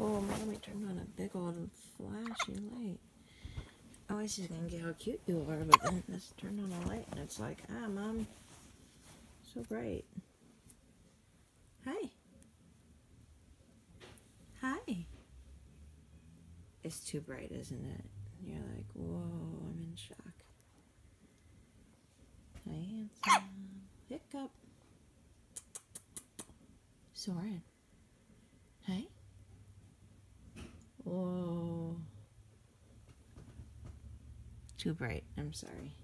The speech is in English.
Oh, mommy turned on a big old flashy light. I was just gonna get how cute you are, but then this turned on a light and it's like, ah, Mom, so bright. Hi. Hi. It's too bright, isn't it? You're like, whoa, I'm in shock. Hi, handsome. Hiccup. Soren. Hi. Whoa. Too bright. I'm sorry.